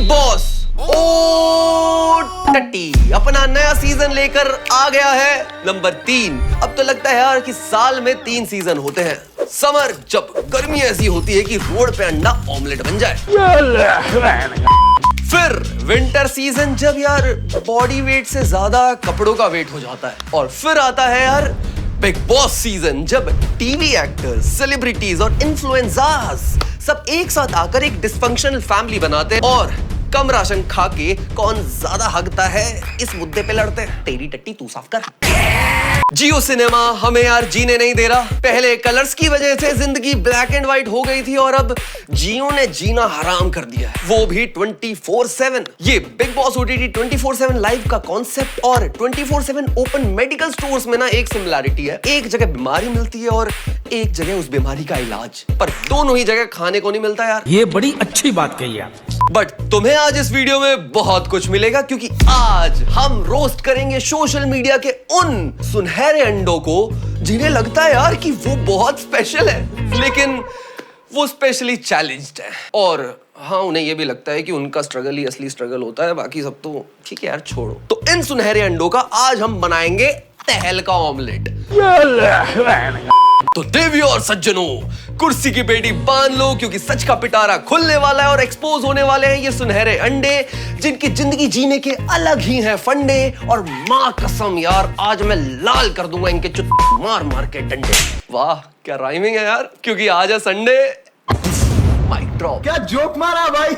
Big boss ओ टट्टी अपना नया सीजन लेकर आ गया है, नंबर 3। अब तो लगता है यार कि साल में 3 सीजन होते हैं। समर, जब गर्मी ऐसी होती है कि रोड पे अंडा ऑमलेट बन जाए। फिर विंटर सीजन, जब यार बॉडी वेट से ज्यादा कपड़ों का वेट हो जाता है। और फिर आता है यार बिग बॉस सीजन, जब टीवी एक्टर्स, सेलिब्रिटीज और इन्फ्लुएंसर्स सब एक साथ आकर एक डिस्फंक्शनल फैमिली बनाते हैं और कम राशन खा के कौन ज्यादा हगता है इस मुद्दे पे लड़ते हैं। तेरी टट्टी तू साफ कर। जियो सिनेमा हमें यार जीने नहीं दे रहा। पहले कलर्स की वजह से जिंदगी ब्लैक एंड व्हाइट हो गई थी और अब जियो ने जीना हराम कर दिया है, वो भी 24/7। ये बिग बॉस ओटीटी 24/7 लाइव का कॉन्सेप्ट और 24/7 ओपन मेडिकल स्टोर्स में ना एक सिमिलैरिटी है। एक जगह बीमारी मिलती है और एक जगह उस बीमारी का इलाज, पर दोनों ही जगह खाने को नहीं मिलता यार। ये बड़ी अच्छी बात कही आप। बट तुम्हें आज इस वीडियो में बहुत कुछ मिलेगा, क्योंकि आज हम रोस्ट करेंगे सोशल मीडिया के उन सुनहरे अंडों को जिन्हें लगता है यार कि वो बहुत स्पेशल है, लेकिन वो स्पेशली चैलेंज्ड है। और हाँ, उन्हें ये भी लगता है कि उनका स्ट्रगल ही असली स्ट्रगल होता है, बाकी सब तो ठीक है यार, छोड़ो। तो इन सुनहरे अंडों का आज हम बनाएंगे तहल का ऑमलेट। तो देवियों और सज्जनों, कुर्सी की पेटी बांध लो, क्योंकि सच का पिटारा खुलने वाला है और एक्सपोज होने वाले हैं ये सुनहरे अंडे, जिनकी जिंदगी जीने के अलग ही हैं फंडे। और माँ कसम यार, आज मैं लाल कर दूंगा इनके चुत मार मार के डंडे। वाह क्या राइमिंग है यार, क्योंकि आज है संडे। Mic drop. क्या जोक मारा भाई।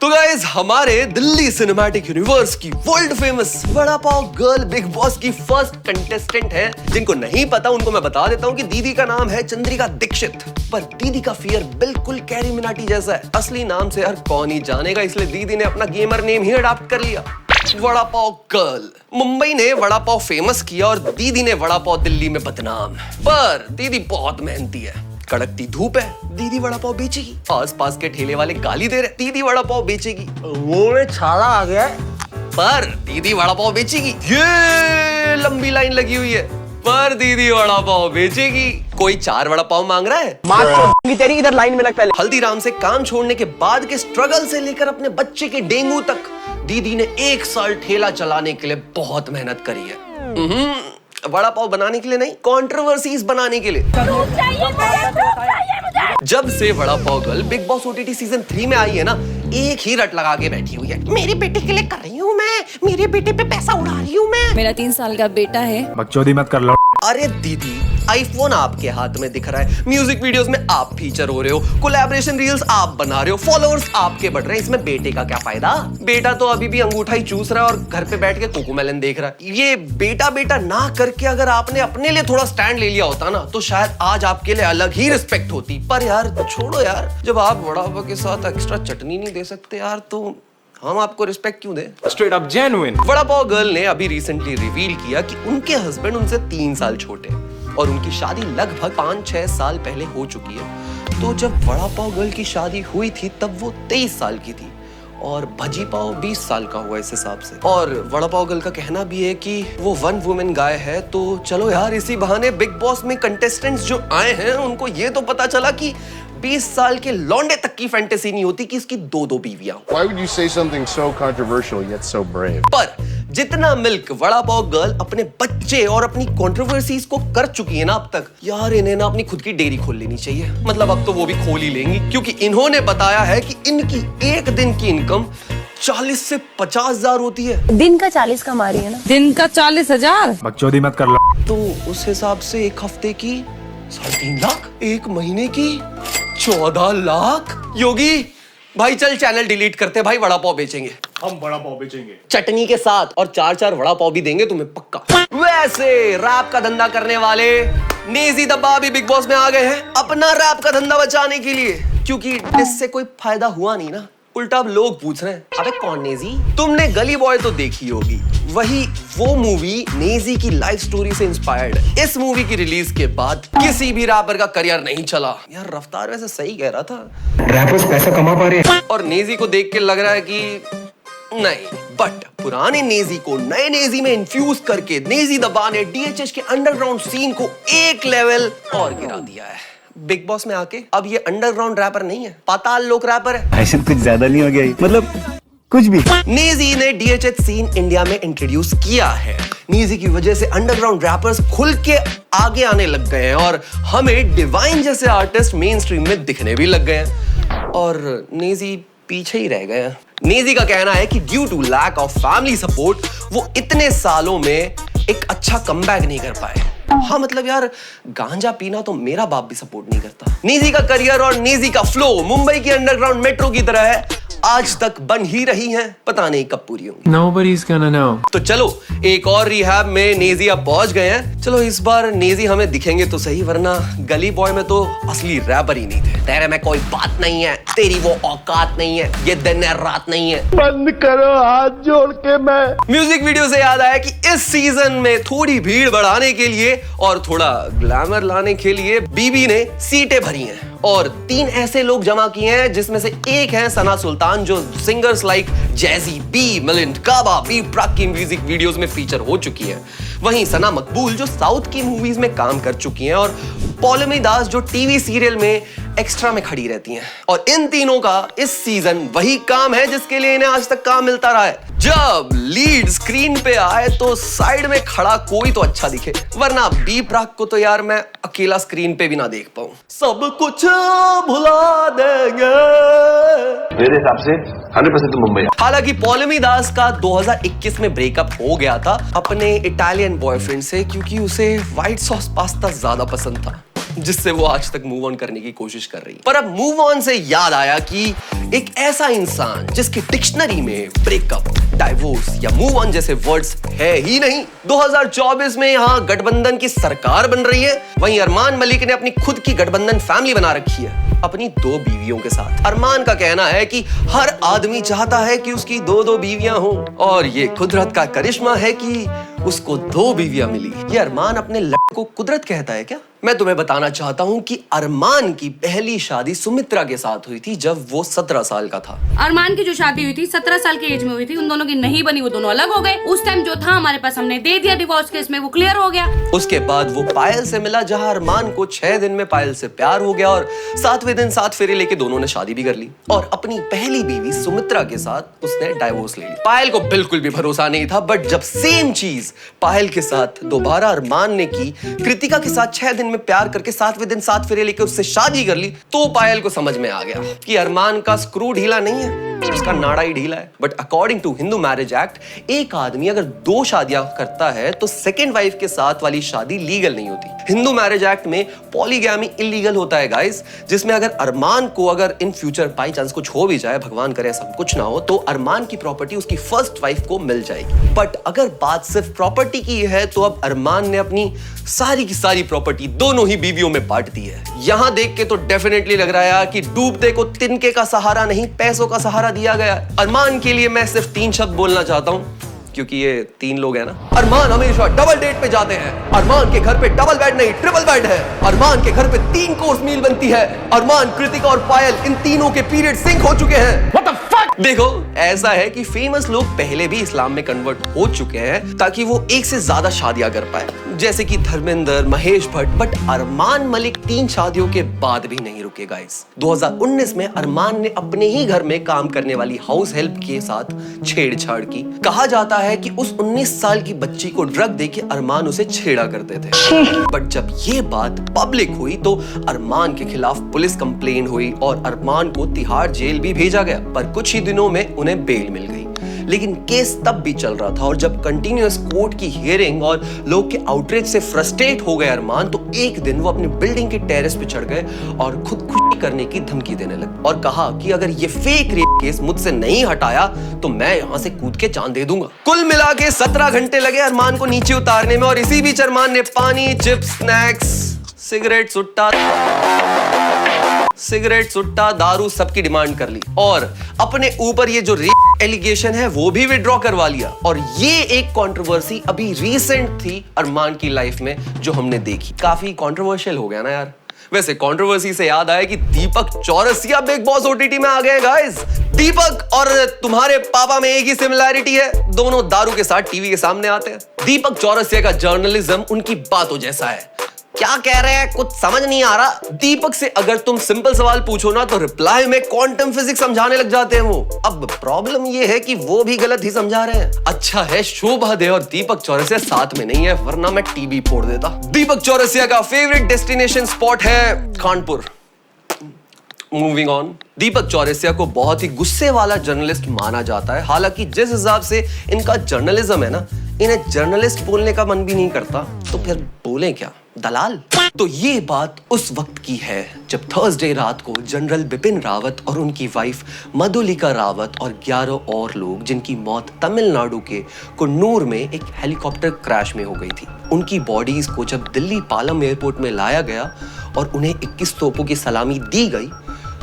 तो गाइस, हमारे दिल्ली सिनेमैटिक यूनिवर्स की world famous vada pav girl Bigg Boss की फर्स्ट कंटेस्टेंट है। जिनको नहीं पता उनको मैं बता देता हूँ कि दीदी का नाम है चंद्रिका दीक्षित, पर दीदी का फियर बिल्कुल कैरी मिनाटी जैसा है। असली नाम से यार कौन ही जानेगा, इसलिए दीदी ने अपना गेमर नेम ही अडॉप्ट कर लिया, वड़ा पाव गर्ल। मुंबई ने वड़ा पाव फेमस किया और दीदी ने वड़ा पाव दिल्ली में बदनाम। पर दीदी बहुत मेहनती है, कड़कती धूप है, दीदी वड़ा पाव बेचेगी। आस पास के ठेले वाले गाली दे रहे, दीदी वड़ा पाव बेचेगी। मुंह में छाला आ गया है, पर दीदी वड़ा पाव बेचेगी। ये लंबी लाइन लगी हुई है, पर दीदी वड़ा पाव बेचेगी। कोई 4 वड़ा पाव मांग रहा है, मार तेरी इधर लाइन में लगता है। हल्दीराम से काम छोड़ने के बाद के स्ट्रगल से लेकर अपने बच्चे के डेंगू तक दीदी ने 1 साल ठेला चलाने के लिए बहुत मेहनत करी है। वड़ा पाव बनाने के लिए नहीं, कंट्रोवर्सीज बनाने के लिए। जब से vada pav girl Bigg Boss OTT season 3 में आई है ना, एक ही रट लगा के बैठी हुई है। मेरे बेटे के लिए कर रही हूँ मैं, मेरे बेटे पे पैसा उड़ा रही हूँ मैं। मेरा 3 साल का बेटा है। बकचोदी मत कर लो। अरे दीदी, आईफोन आपके हाथ में दिख रहा है, म्यूजिक वीडियोस में आप फीचर हो रहे हो, कोलैबोरेशन रील्स आप बना रहे हो, फॉलोअर्स आपके बढ़ रहे हैं, इसमें बेटे का क्या फायदा? बेटा तो अभी भी अंगूठा ही चूस रहा है और घर पे बैठ के कोकोमेलन देख रहा है। ये बेटा बेटा ना करके अगर आपने अपने लिए थोड़ा स्टैंड ले लिया होता ना, तो शायद आज आपके लिए अलग ही रिस्पेक्ट होती। पर यार छोड़ो यार, जब आप वड़ा पाव के साथ एक्स्ट्रा चटनी नहीं दे सकते यार, तो हम आपको रिस्पेक्ट क्यों दें? Straight up genuine. Vada pav girl ने अभी रिसेंटली रिवील किया कि उनके हस्बैंड उनसे 3 साल छोटे हैं और उनकी शादी लगभग 5-6 साल पहले हो चुकी है। तो जब वड़ा पाव गर्ल की शादी हुई थी तब वो 23 साल की थी और भजी पाव 20 साल का हुआ इस हिसाब से। और वड़ा पाव गर्ल का कहना भी है कि वो 1 वुमेन गाय है। तो चलो यार, इसी बहाने बिग बॉस में कंटेस्टेंट्स जो आए हैं उनको ये तो पता चला कि 20 साल के लौंडे तक की फैंटेसी नहीं होती कि इसकी 2-2 बीवियां। Why would you say something so controversial yet so brave? पर जितना मिल्क वड़ा पाव गर्ल अपने बच्चे और अपनी कंट्रोवर्सीज को कर चुकी है ना अब तक, यार इन्हें ना अपनी खुद की डेयरी खोल लेनी चाहिए। मतलब अब तो वो भी खोल ही लेंगी, क्योंकि इन्होंने बताया है कि इनकी एक दिन की इनकम 40 से 50 हजार होती है। दिन का 40 कमा रही है ना। दिन का 40,000। बकचोदी मत कर लो। तो उस हिसाब से एक हफ्ते की 3.5 लाख, एक महीने की 14 लाख। योगी भाई चल चैनल डिलीट करते भाई, वड़ा पाव बेचेंगे हम वड़ा पाव बेचेंगे चटनी के साथ, और 4-4 वड़ा पाव भी देंगे तुम्हें पक्का। वैसे रैप का धंधा करने वाले नेजी दब्बा भी बिग बॉस में आ गए हैं अपना रैप का धंधा बचाने के लिए, क्योंकि इससे कोई फायदा हुआ नहीं ना। उल्टा अब लोग पूछ रहे हैं, अबे कौन नेजी? तुमने गली बॉय तो देखी होगी, वही वो मूवी नेजी की लाइफ स्टोरी से इंस्पायर्ड है। इस मूवी की रिलीज के बाद किसी भी रैपर का करियर नहीं चला। यार रफ्तार वैसे सही कह रहा था, रैपर्स पैसा कमा पा रहे हैं। और नेजी को देख के लग रहा है कि नहीं, बट पुराने नेजी को नए नेजी में इन्फ्यूज करके नेजी दब्बा ने डीएचएच के अंडरग्राउंड सीन को एक लेवल और गिरा दिया है। बिग बॉस में आके अब ये अंडरग्राउंड रैपर नहीं है, पाताल लोक रैपर है। ऐसे कुछ ज्यादा नहीं हो गया ये? मतलब कुछ भी। नेजी ने डीएचएच सीन इंडिया में इंट्रोड्यूस किया है। नेजी की वजह से अंडरग्राउंड रैपर्स खुल के आगे आने लग गए हैं और हमें डिवाइन जैसे आर्टिस्ट मेन स्ट्रीम में दिखने भी लग गए हैं और नेजी पीछे ही रह गए हैं। नेजी का कहना है कि due to lack of family support वो इतने सालों में एक अच्छा कमबैक नहीं कर पाए। हाँ मतलब यार, गांजा पीना तो मेरा बाप भी सपोर्ट नहीं करता। नेजी का करियर और नेजी का फ्लो मुंबई की अंडरग्राउंड मेट्रो की तरह है, आज तक बन ही रही हैं, पता नहीं कब पूरी होंगी। Nobody's gonna know. तो चलो एक और रिहैब में नेजी अब पहुंच गए हैं। चलो इस बार नेजी हमें दिखेंगे तो सही, वरना गली बॉय में तो असली रैपर ही नहीं थे। तेरे में कोई बात नहीं है, तेरी वो औकात नहीं है, ये दिन है रात नहीं है। बंद करो हाथ जोड़ के मैं। म्यूजिक वीडियो से याद आया कि इस सीजन में थोड़ी भीड़ बढ़ाने के लिए और थोड़ा ग्लैमर लाने के लिए बीबी ने सीटें भरी हैं और 3 ऐसे लोग जमा किए हैं, जिसमें से एक है सना सुल्तान जो सिंगर्स लाइक जैजी बी, मिलिंद काबा, बी प्राक की म्यूजिक वीडियोस में फीचर हो चुकी है। वहीं सना मकबूल जो साउथ की मूवीज में काम कर चुकी हैं और पौलमी दास जो टीवी सीरियल में एक्स्ट्रा में खड़ी रहती हैं। और इन तीनों का इस सीजन वही काम है जिसके लिए इन्हें आज तक काम मिलता रहा है। जब लीड स्क्रीन पे आए तो साइड में खड़ा कोई तो अच्छा दिखे, वरना बी प्राक को तो यार मैं अकेला स्क्रीन पे भी ना देख पाऊं। सब कुछ भुला देंगे मेरे हिसाब से 100% मुंबई। हालांकि पौलमी दास का 2021 में ब्रेकअप हो गया था अपने इटालियन बॉयफ्रेंड से, क्योंकि उसे व्हाइट सॉस पास्ता ज्यादा पसंद था, जिससे वो आज तक मूव ऑन करने की कोशिश कर रही है। पर अब मूव ऑन से याद आया कि एक ऐसा इंसान जिसके डिक्शनरी में ब्रेकअप, डाइवोर्स या मूव ऑन जैसे वर्ड्स है ही नहीं। 2024 में यहाँ गठबंधन की सरकार बन रही है, वहीं अरमान मलिक ने अपनी खुद की गठबंधन फैमिली बना रखी है अपनी 2 बीवियों के साथ। अरमान का कहना है कि हर आदमी चाहता है कि उसकी 2 बीवियां हो और ये कुदरत का करिश्मा है कि उसको 2 बीवियां मिली। ये अरमान अपने लड़के को कुदरत कहता है क्या? मैं तुम्हें बताना चाहता हूँ कि अरमान की पहली शादी सुमित्रा के साथ हुई थी जब वो 17 साल का था। अरमान की जो शादी हुई थी 17 साल की एज में हुई थी, उन दोनों की नहीं बनी, वो दोनों अलग हो गए। उस टाइम जो था हमारे पास हमने दे दिया डिवोर्स केस में, वो क्लियर हो गया। उसके बाद वो पायल से मिला, जहां अरमान को 6 दिन में पायल से प्यार हो गया और 7वें दिन 7 फेरे लेके दोनों ने शादी भी कर ली और अपनी पहली बीवी सुमित्रा के साथ उसने डाइवोर्स ले ली। पायल को बिल्कुल भी भरोसा नहीं था, बट जब सेम चीज पायल के साथ दोबारा अरमान ने की, कृतिका के साथ 6 दिन में प्यार करके 7वें दिन 7 फेरे लेके उससे शादी कर ली, तो पायल को समझ में आ गया कि अरमान का स्क्रू ढीला नहीं है, उसका नाड़ा ही ढीला है। But according to Hindu marriage act, एक आदमी अगर 2 शादियां करता है तो सेकेंड वाइफ के साथ वाली शादी लीगल नहीं होती। हिंदू मैरिज एक्ट में पॉलीगैमी इलीगल होता है गाइस, जिसमें अगर अरमान को अगर इन फ्यूचर बाई चांस कुछ हो भी जाए, भगवान करे सब कुछ ना हो, तो अरमान की प्रॉपर्टी उसकी फर्स्ट वाइफ को मिल जाएगी। बट अगर बात सिर्फ प्रॉपर्टी की है तो अब अरमान ने अपनी सारी की सारी प्रॉपर्टी दोनों ही बीवियों में बांट दी है। यहां देख के तो डेफिनेटली लग रहा है कि डूबते को तिनके का सहारा नहीं, पैसों का सहारा दिया गया। अरमान के लिए मैं सिर्फ 3 शब्द बोलना चाहता हूं, क्योंकि ये 3 लोग हैं ना। अरमान हमेशा डबल डेट पे जाते हैं, अरमान के घर पे डबल बेड नहीं ट्रिपल बेड है, अरमान के घर पे 3 कोर्स मील बनती है, अरमान, कृतिका और पायल इन तीनों के पीरियड सिंक हो चुके हैं। What the fuck? देखो ऐसा है कि फेमस लोग पहले भी इस्लाम में कन्वर्ट हो चुके हैं ताकि वो एक से ज्यादा शादियां कर पाए, जैसे कि धर्मेंद्र, महेश भट्ट। बट अरमान मलिक 3 शादियों के बाद भी नहीं रुके गाइस। 2019 में अरमान ने अपने ही घर में काम करने वाली हाउस हेल्प के साथ छेड़छाड़ की। कहा जाता है कि उस 19 साल की बच्ची को ड्रग देके अरमान उसे छेड़ा करते थे। बट जब ये बात पब्लिक हुई तो अरमान के खिलाफ पुलिस कंप्लेंट हुई और अरमान को तिहाड़ जेल भी भेजा गया, पर कुछ ही दिनों में उन्हें बेल मिल गई। लेकिन केस तब भी चल रहा था और जब कंटिन्यूअस कोर्ट की हियरिंग और लोग के आउटरीच से फ्रस्ट्रेट हो गए अरमान, तो एक दिन वो अपनी बिल्डिंग के टेरेस पे चढ़ गए और खुदकुशी करने की धमकी देने लगे और कहा कि अगर ये फेक रेप केस मुझसे नहीं हटाया तो मैं यहां से कूद के जान दे दूंगा। कुल मिला के 17 घंटे लगे अरमान को नीचे उतारने में और इसी बीच अरमान ने पानी, चिप्स, स्नैक्स, सिगरेट सुट्टा, दारू सबकी डिमांड कर ली और अपने ऊपर ये जो रेप एलिगेशन है वो भी विड्रॉ करवा लिया। और ये एक कंट्रोवर्सी अभी रिसेंट थी अरमान की लाइफ में जो हमने देखी। काफी कंट्रोवर्शियल हो गया ना यार। वैसे कंट्रोवर्सी से याद आया कि दीपक चौरसिया बिग बॉस ओटीटी में आ गए गाइस। दीपक और तुम्हारे पापा में एक ही सिमिलैरिटी है, दोनों दारू के साथ टीवी के सामने आते हैं। दीपक चौरसिया का जर्नलिज्म उनकी बातों जैसा है, क्या कह रहे हैं, कुछ समझ नहीं आ रहा। दीपक से अगर तुम सिंपल सवाल पूछो ना तो रिप्लाई में क्वांटम फिजिक्स समझाने लग जाते हैं वो। अब प्रॉब्लम ये है कि वो भी गलत ही समझा रहे हैं। अच्छा है शोभा दे और दीपक चौरसिया साथ में नहीं है, वरना मैं टीवी फोड़ देता। दीपक चौरसिया का फेवरेट डेस्टिनेशन स्पॉट है कानपुर। Moving on. दीपक चौरसिया को बहुत ही गुस्से वाला जर्नलिस्ट माना जाता है। हालांकि जिस हिसाब से इनका जर्नलिज्म है ना, इन्हें जर्नलिस्ट बोलने का मन भी नहीं करता, तो फिर बोले क्या, दलाल। तो ये बात उस वक्त की है जब थर्सडे रात को जनरल बिपिन रावत और उनकी वाइफ मधुलिका रावत और 11 और लोग, जिनकी मौत तमिलनाडु के कुन्नूर में एक हेलीकॉप्टर क्रैश में हो गई थी, उनकी बॉडीज को जब दिल्ली पालम एयरपोर्ट में लाया गया और उन्हें 21 तोपों की सलामी दी गई,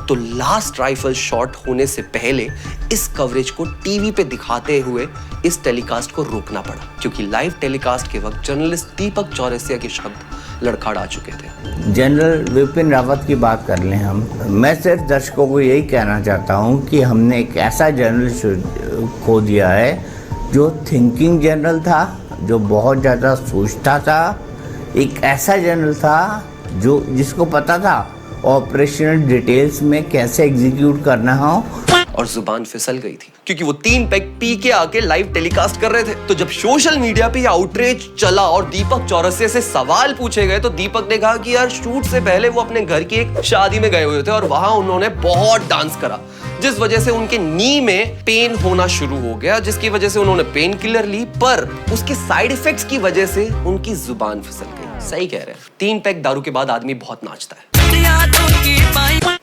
तो लास्ट राइफल शॉट होने से पहले इस कवरेज को टीवी पे दिखाते हुए इस टेलीकास्ट को रोकना पड़ा, क्योंकि लाइव टेलीकास्ट के वक्त जर्नलिस्ट दीपक चौरसिया के शब्द लड़खड़ा चुके थे। जनरल विपिन रावत की बात कर लें हम, मैं सिर्फ दर्शकों को यही कहना चाहता हूं कि हमने एक ऐसा जर्नलिस्ट खो दिया है जो थिंकिंग जनरल था, जो बहुत ज़्यादा सोचता था, एक ऐसा जनरल था जो जिसको पता था ऑपरेशनल डिटेल्स में कैसे एग्जीक्यूट करना हो। और जुबान फिसल गई थी क्योंकि वो 3 पैक पी के आके लाइव टेलीकास्ट कर रहे थे। तो जब सोशल मीडिया पे आउटरीच चला और दीपक चौरसिया से सवाल पूछे गए, तो दीपक ने कहा कि यार शूट से पहले वो अपने घर की एक शादी में गए हुए थे और वहां उन्होंने बहुत डांस करा, जिस वजह से उनके नी में पेन होना शुरू हो गया, जिसकी वजह से उन्होंने पेन किलर ली, पर उसके साइड इफेक्ट्स की वजह से उनकी जुबान फिसल गई। सही कह रहे हैं, 3 पैक दारू के बाद आदमी बहुत नाचता है।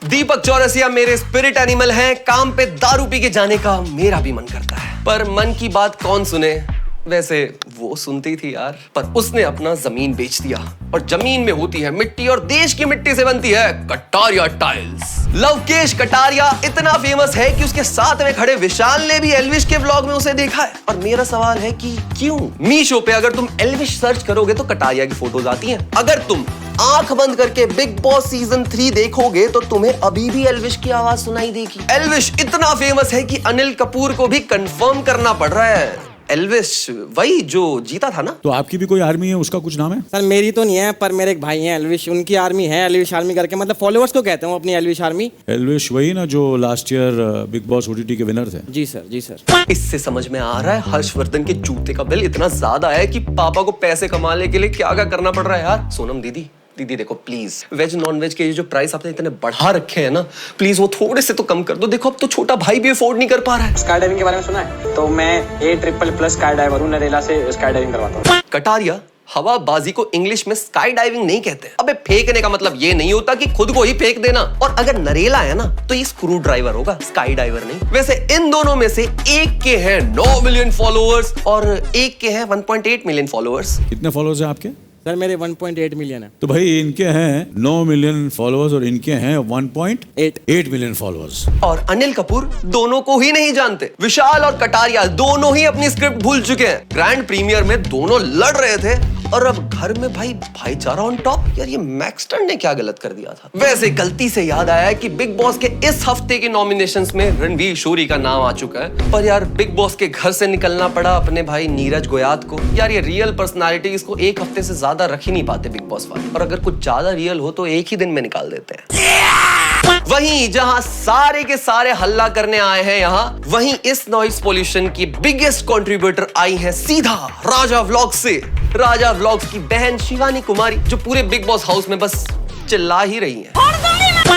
दीपक चौरसिया मेरे स्पिरिट एनिमल हैं, काम पे दारू पी के जाने का मेरा भी मन करता है, पर मन की बात कौन सुने। वैसे वो सुनती थी यार, पर उसने अपना जमीन बेच दिया, और जमीन में होती है मिट्टी और देश की मिट्टी से बनती है कटारिया टाइल्स। लवकेश कटारिया इतना फेमस है कि उसके साथ में खड़े विशाल ने भी एल्विश के व्लॉग में उसे देखा है। और मेरा सवाल है कि क्यों? मीशो पे अगर तुम एल्विश सर्च करोगे तो कटारिया की फोटोज आती हैं। अगर तुम आंख बंद करके बिग बॉस सीजन 3 देखोगे तो तुम्हें अभी भी एल्विश की आवाज सुनाई देगी। एल्विश इतना फेमस है कि अनिल कपूर को भी कंफर्म करना पड़ रहा है। एल्विश वही जो जीता था ना। तो आपकी भी कोई आर्मी है, उसका कुछ नाम है? सर मेरी तो नहीं है, पर मेरे एक भाई हैं एल्विश, उनकी आर्मी है, एल्विश आर्मी करके, मतलब फॉलोअर्स को कहते हैं अपनी एल्विश आर्मी। एल्विश वही ना जो last year big Boss OTT के विनर थे? जी सर, जी सर। इससे समझ में आ रहा है हर्षवर्धन के जूते का बिल इतना ज्यादा है कि पापा को पैसे कमाने के लिए क्या क्या करना पड़ रहा है यार। सोनम दीदी देखो प्लीज, वेज नॉन वेज के जो प्राइस आपने इतने बढ़ा रखे हैं ना, प्लीज वो थोड़े से तो कम कर दो। देखो अब तो छोटा भाई भी अफोर्ड नहीं कर पा रहा है। स्काई डाइविंग के बारे में सुना है? तो मैं A++ स्काई डाइवर हूं, नरेला से स्काई डाइविंग करवाता हूं। कटारिया हवाबाजी को इंग्लिश में स्काई डाइविंग नहीं कहते। अबे फेंकने का मतलब ये नहीं होता कि खुद को ही फेंक देना। और अगर नरेला है ना तो ये स्क्रू ड्राइवर होगा, स्काई डाइवर नहीं। वैसे इन दोनों में से एक के हैं 9 मिलियन फॉलोअर्स और एक के हैं 1.8 मिलियन फॉलोअर्स। कितने फॉलोअर्स हैं आपके? सर मेरे 1.8 मिलियन है। तो भाई इनके हैं 9 मिलियन फॉलोअर्स और इनके हैं 1.8 मिलियन फॉलोअर्स। और अनिल कपूर दोनों को ही नहीं जानते। विशाल और कटारिया दोनों ही अपनी स्क्रिप्ट भूल चुके हैं। ग्रैंड प्रीमियर में दोनों लड़ रहे थे और अब घर में भाईचारा ऑन टॉप। यार ये मैक्सटर ने क्या गलत कर दिया था? वैसे गलती से याद आया कि बिग बॉस के इस हफ्ते के नॉमिनेशंस में रणवीर शोरी का नाम आ चुका है, पर यार बिग बॉस के घर से निकलना पड़ा अपने भाई नीरज गोयात को। यार ये रियल पर्सनालिटी, इसको एक हफ्ते से ज्यादा रख ही नहीं पाते बिग बॉस वाले, और अगर कुछ ज्यादा रियल हो तो एक ही दिन में निकाल देते हैं। वहीं जहां सारे के सारे हल्ला करने आए हैं यहां, वहीं इस नॉइस पोल्यूशन की बिगेस्ट कंट्रीब्यूटर आई है सीधा राजा व्लॉग्स से। राजा व्लॉग्स की बहन शिवानी कुमारी, जो पूरे बिग बॉस हाउस में बस चिल्ला ही रही है।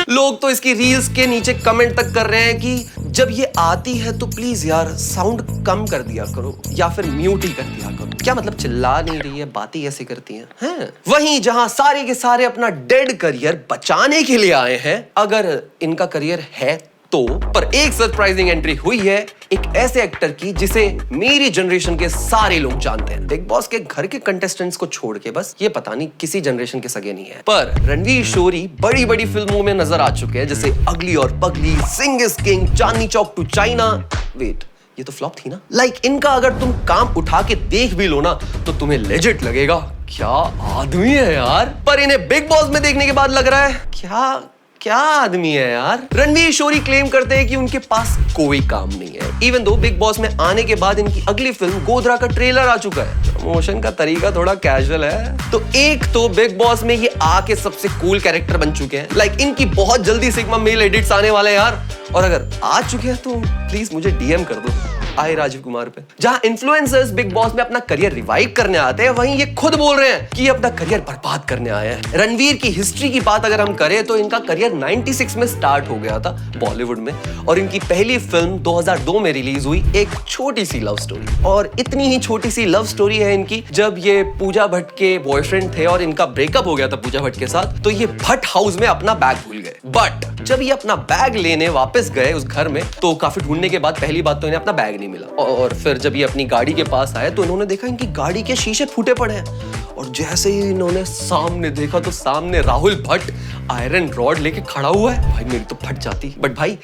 लोग तो इसकी रील्स के नीचे कमेंट तक कर रहे हैं कि जब ये आती है तो प्लीज यार साउंड कम कर दिया करो या फिर म्यूट ही कर दिया करो। क्या मतलब चिल्ला नहीं रही है, बातें ऐसे करती हैं? वहीं जहां सारे के सारे अपना डेड करियर बचाने के लिए आए हैं, अगर इनका करियर है तो, पर एक सरप्राइजिंग एंट्री हुई है एक ऐसे एक्टर की जिसे मेरी जनरेशन के सारे लोग जानते हैं। बिग बॉस के घर के कंटेस्टेंट्स को छोड़ के बस ये पता नहीं किसी जनरेशन के सगे नहीं है, पर रणवीर शोरी बड़ी बड़ी फिल्मों में नजर आ चुके हैं, जैसे अगली और Pagli, Singh is king, Chandni Chowk to China. Wait, ये तो फ्लॉप थी ना? इनका अगर तुम काम उठा के देख भी लो ना तो तुम्हें लेजिट लगेगा क्या आदमी है यार। पर इन्हें बिग बॉस में देखने के बाद लग रहा है क्या क्या आदमी है यार। रणवीर शोरी क्लेम करते हैं कि उनके पास कोई काम नहीं है, इवन दो बिग बॉस में आने के बाद इनकी अगली फिल्म गोधरा का ट्रेलर आ चुका है। प्रमोशन का तरीका थोड़ा कैजुअल है। तो एक तो बिग बॉस में ये आके सबसे कूल कैरेक्टर बन चुके हैं, लाइक इनकी बहुत जल्दी सिग्मा मेल एडिट्स आने वाले हैं यार। और अगर आ चुके हैं तो प्लीज मुझे डीएम कर दो आई राजीव कुमार पे। जहां इन्फ्लुएंसर्स बिग बॉस में अपना करियर रिवाइव करने आते हैं, वहीं ये खुद बोल रहे हैं कि ये अपना करियर बर्बाद करने आए हैं। रणवीर की हिस्ट्री की बात अगर हम करें तो इनका करियर 96 में स्टार्ट हो गया था बॉलीवुड में, और इनकी पहली फिल्म 2002 में रिलीज हुई, एक छोटी सी लव स्टोरी। और इतनी ही छोटी सी लव स्टोरी है इनकी, जब ये पूजा भट्ट के बॉयफ्रेंड थे और इनका ब्रेकअप हो गया था पूजा भट्ट के साथ, तो ये भट्ट हाउस में अपना बैग भूल गए। बट जब ये अपना बैग लेने वापस गए उस घर में, तो काफी ढूंढने के बाद पहली बात तो इन्हें अपना बैग नहीं मिला। और फिर जब ये अपनी गाड़ी के पास आए तो इन्होंने देखा इनकी गाड़ी के शीशे फूटे पड़े हैं। और जैसे ही इन्होंने सामने देखा तो सामने राहुल भट्ट आयरन रॉड लेके खड़ा हुआ है। भाई मेरी तो फट जाती, बट भाई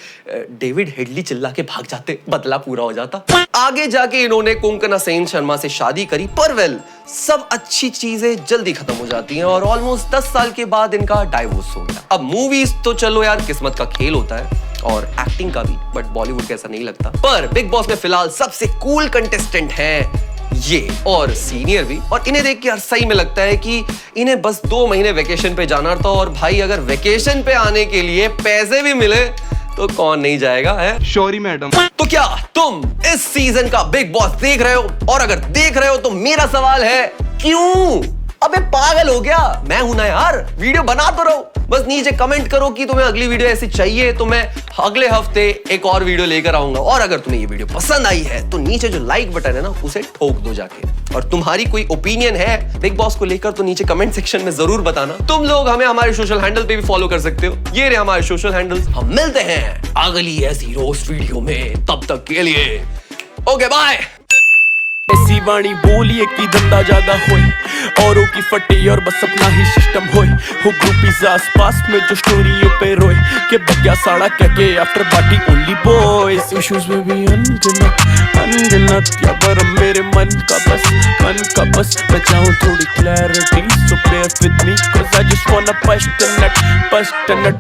डेविड हेडली चिल्ला के भाग जाते, बदला पूरा हो जाता। आगे जाके इन्होंने कोंकणा सेन शर्मा से शादी करी, पर वेल सब अच्छी चीजें जल्दी खत्म हो जाती हैं और ऑलमोस्ट 10 साल के बाद इनका डाइवोर्स हो गया। अब मूवीज तो चलो यार किस्मत का खेल होता है, और एक्टिंग का भी, बट बॉलीवुड कैसा नहीं लगता। पर बिग बॉस में फिलहाल सबसे कूल कंटेस्टेंट हैं ये, और सीनियर भी। और इन्हें देख के यार सही में लगता है कि इन्हें बस 2 महीने वेकेशन पे जाना था, और भाई अगर वेकेशन पे आने के लिए पैसे भी मिले तो कौन नहीं जाएगा है शौरी मैडम। तो क्या तुम इस सीजन का बिग बॉस देख रहे हो? और अगर देख रहे हो तो मेरा सवाल है क्यों? अबे पागल हो गया, मैं हूं ना यार, वीडियो बना तो रहो। बस नीचे कमेंट करो कि तुम्हें अगली वीडियो ऐसी चाहिए, तो मैं अगले हफ्ते एक और वीडियो लेकर आऊंगा। और अगर तुम्हें ये वीडियो पसंद आई है तो नीचे जो लाइक बटन है ना उसे ठोक दो जाके। और तुम्हारी कोई ओपिनियन है बिग बॉस को लेकर तो नीचे कमेंट सेक्शन में जरूर बताना। तुम लोग हमें हमारे सोशल हैंडल पे भी फॉलो कर सकते हो, ये रहे हमारे सोशल हैंडल्स। हम मिलते हैं अगली ऐसी रोस्ट वीडियो में, तब तक के लिए ओके बाय। ऐसी वाणी बोलिए कि धंधा ज्यादा होए, औरों की फटे और बस अपना ही सिस्टम होए। हो ग्रुपीज आसपास में जो स्टोरियों पे रोए, के बग्या साड़ा कह के after party only boys. Issues में भी अनगिनत या बरम मेरे मन का बस मैं चाहूँ थोड़ी clarity, so play with me 'cause I just wanna push the nut